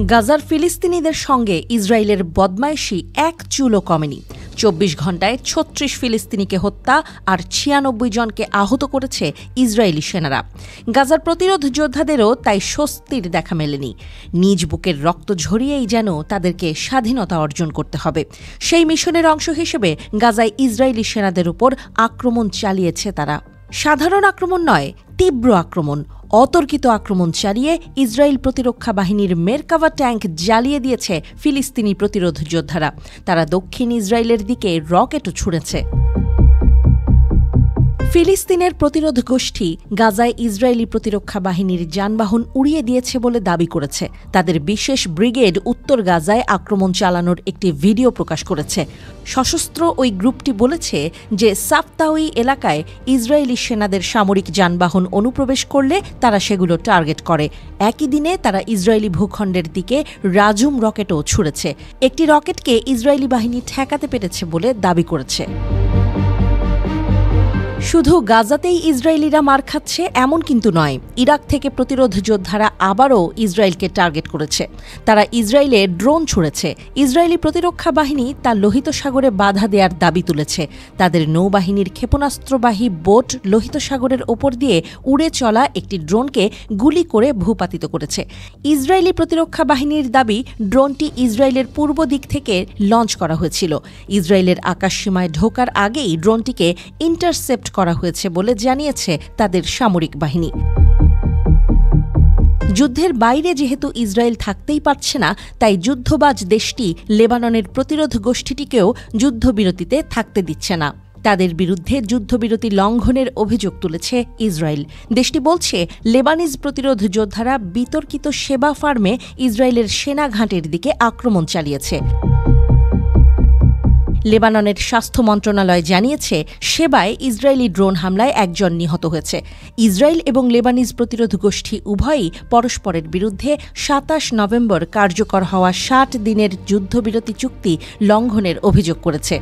গাজার ফিলিস্তিনিদের সঙ্গে ইসরায়েলের বদমাইশি এক চুলও কমেনি। ২৪ ঘণ্টায় ৩৬ ফিলিস্তিনিকে হত্যা আর ৯৬ জনকে আহত করেছে ইসরায়েলি সেনারা। গাজার প্রতিরোধ যোদ্ধাদেরও তাই স্বস্তির দেখা মেলেনি। নিজ বুকের রক্ত ঝরিয়েই যেন তাদেরকে স্বাধীনতা অর্জন করতে হবে। সেই মিশনের অংশ হিসেবে গাজায় ইসরায়েলি সেনাদের উপর আক্রমণ চালিয়েছে তারা। সাধারণ আক্রমণ নয়, তীব্র আক্রমণ। অতর্কিত আক্রমণ চালিয়ে ইসরায়েল প্রতিরক্ষা বাহিনীর মেরকাভা ট্যাঙ্ক জ্বালিয়ে দিয়েছে ফিলিস্তিনি প্রতিরোধ যোদ্ধারা। তারা দক্ষিণ ইসরায়েলের দিকে রকেটও ছুঁড়েছে। ফিলিস্তিনের প্রতিরোধ গোষ্ঠী গাজায় ইসরায়েলি প্রতিরক্ষা বাহিনীর যানবাহন উড়িয়ে দিয়েছে বলে দাবি করেছে। তাদের বিশেষ ব্রিগেড উত্তর গাজায় আক্রমণ চালানোর একটি ভিডিও প্রকাশ করেছে। সশস্ত্র ওই গ্রুপটি বলেছে যে সাফতাউই এলাকায় ইসরায়েলি সেনাদের সামরিক যানবাহন অনুপ্রবেশ করলে তারা সেগুলো টার্গেট করে। একই দিনে তারা ইসরায়েলি ভূখণ্ডের দিকে রাজুম রকেটও ছুঁড়েছে। একটি রকেটকে ইসরায়েলি বাহিনী ঠেকাতে পেরেছে বলে দাবি করেছে। শুধু গাজাতেই ইসরায়েলিরা মার খাচ্ছে এমন কিন্তু নয়। ইরাক থেকে প্রতিরোধ যোদ্ধারা আবারও ইসরায়েলকে টার্গেট করেছে। তারা ইসরায়েলে ড্রোন ছুঁড়েছে। ইসরায়েলি প্রতিরক্ষা বাহিনী তা লোহিত সাগরে বাধা দেওয়ার দাবি তুলেছে। তাদের নৌবাহিনীর ক্ষেপণাস্ত্রবাহী বোট লোহিত সাগরের ওপর দিয়ে উড়ে চলা একটি ড্রোনকে গুলি করে ভূপাতিত করেছে। ইসরায়েলি প্রতিরক্ষা বাহিনীর দাবি, ড্রোনটি ইসরায়েলের পূর্ব দিক থেকে লঞ্চ করা হয়েছিল। ইসরায়েলের আকাশসীমায় ঢোকার আগেই ড্রোনটিকে ইন্টারসেপ্ট করা হয়েছে বলে জানিয়েছে তাদের সামরিক বাহিনী। যুদ্ধের বাইরে যেহেতু ইসরায়েল থাকতেই পারছে না, তাই যুদ্ধবাজ দেশটি লেবাননের প্রতিরোধ গোষ্ঠীটিকেও যুদ্ধবিরতিতে থাকতে দিচ্ছে না। তাদের বিরুদ্ধে যুদ্ধবিরতি লঙ্ঘনের অভিযোগ তুলেছে ইসরায়েল। দেশটি বলছে লেবানিজ প্রতিরোধ যোদ্ধারা বিতর্কিত সেবা ফার্মে ইসরায়েলের সেনা ঘাঁটির দিকে আক্রমণ চালিয়েছে। লেবাননের স্বাস্থ্য মন্ত্রণালয় জানিয়েছে, সেবায় ইসরায়েলি ড্রোন হামলায় একজন নিহত হয়েছে। ইসরায়েল এবং লেবানিজ প্রতিরোধ গোষ্ঠী উভয়ই পরস্পরের বিরুদ্ধে ২৭ নভেম্বর কার্যকর হওয়া ৬০ দিনের যুদ্ধবিরতি চুক্তি লঙ্ঘনের অভিযোগ করেছে।